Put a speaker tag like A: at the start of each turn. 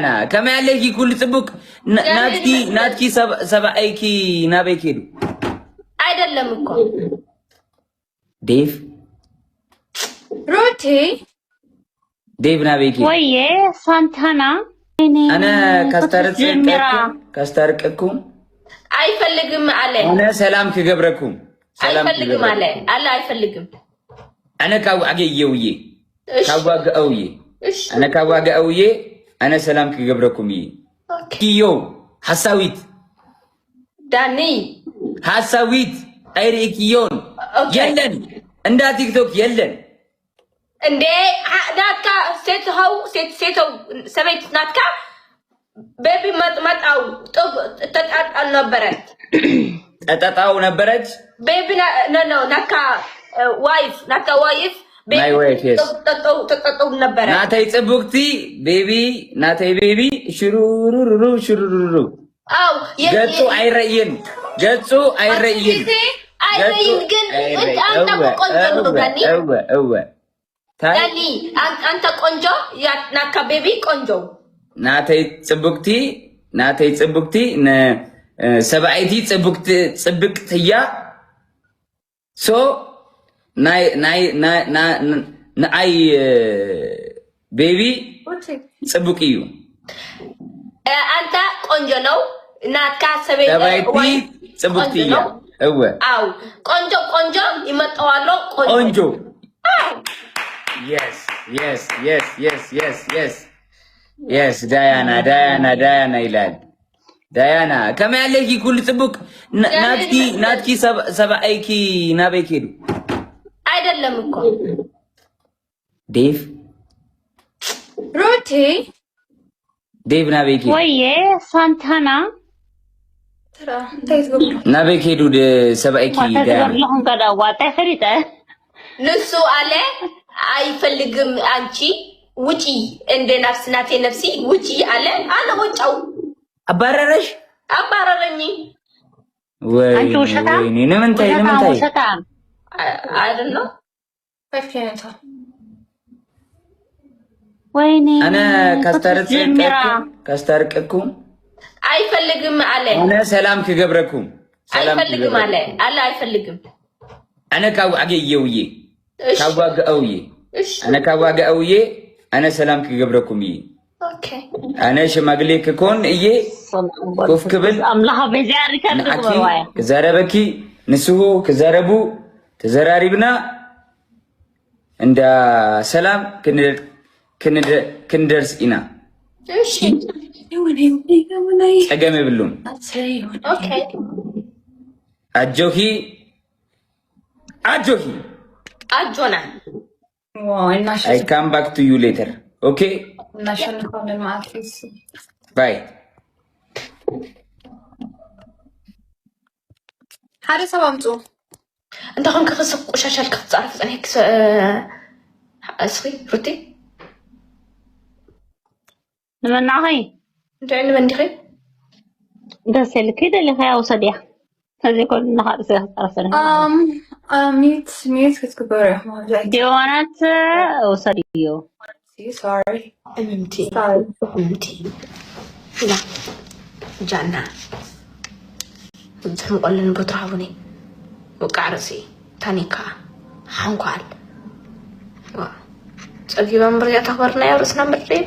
A: أنا كما عليكي كل سبوك ناتكي سبعيكي نابيكيدو
B: አይደለም እኮ
A: ዴቭ
B: ሩቲ
A: ዴቭ ናቤኪ
C: ወይዬ ሳንታና
A: أنا كاسترقكم
B: አይፈልግም አለ
A: أنا سلام كجبركم
B: አይፈልግም አለ አለ አይፈልግም
A: أنا كاوعجيوي كاوعجوي أنا كاوعجوي أنا سلام كجبركم كيو حساويت
B: داني
A: حساويت أيريكيون يلن عند تيك توك يلن
B: እንዴ ናትካ ሴተው ሰበይት ናትካ ቤቢ መጥመጣው ተጣጣል ነበረች
A: ተጣጣው ነበረች
B: ቤቢ ነው ናትካ ዋይፍ
A: My wife, yes.
B: ነበረ
A: ናታይ ጽቡክቲ ቤቢ ናታይ ቤቢ ሽሩሩሩ አው ገጹ አይረይን
B: ግን አንተ ቆንጆ ነው ዳኒ አንተ ቆንጆ ናካ ቤቢ ቆንጆ
A: ናታይ ጽቡክቲ ሰባይቲ ጽብቅትያ ሶ ናይ ቤቢ ጽቡቅዩ
B: አንተ ቆንጆ ነው ናካ ሰባይቲ
A: ጽቡቅትያ
B: አው ቆንጆ ይመጣዋል ቆንጆ
A: Yes, Diana ይላል ዳያና ከመ ያለኪ ኩል ጽቡቅ ናትኪ ሰባይኪ ናቤኪዱ
B: አይደለም እኮ
A: ዴቭ
B: ሩቲ
A: ዴቭ ናቤኪ
C: ወይዬ ሳንታና
A: ናቤኪዱ ሰባይኪ
C: ዳያና ከዳዋ ተፈሪተ
B: ንሱ አለ አይፈልግም አንቺ ውጪ እንደ ናፍስናቴ ነፍሲ ውጪ አለ ወጫው አባረረኝ
A: ወይ
C: አንቺ ውሸታ
A: ለምን ታይ
B: አይደል ነው
C: ወይኔ
A: አና ካስተርቅኩም
B: አይፈልግም አለ
A: አና ሰላም ከገብረኩም
B: አይፈልግም አለ አይፈልግም
A: አና ካዋገየውዬ أنا كواجأوي أنا سلام كجبركم
B: أوكي
A: أنا شماغلي ككون كوف كبل
C: أملاها بزيارة كذا
A: كزاربكي نسوه كزاربو تزاراريبنا عند سلام كندرس إنا
B: إيش
A: أجمع بلون
B: أوكي
A: أجوهي
B: أجونا
A: I come back to you later. Okay? Bye.
B: هذا سبامتو انت خم كخسق وشاشة تعرف أنا هيك أسخي روتي
C: نمنع هاي
B: انت عندي من دخل
C: ده سل كده اللي خيا وصديح هذه كل نهار سيها
B: ميت كتكبر
C: ديوانات وصديو
B: sorry أممتي لا جانا زهم قلنا بترعوني وكعرسي تانيكا حنقال تجيب أمبريا تخبرنا يا رسنا مري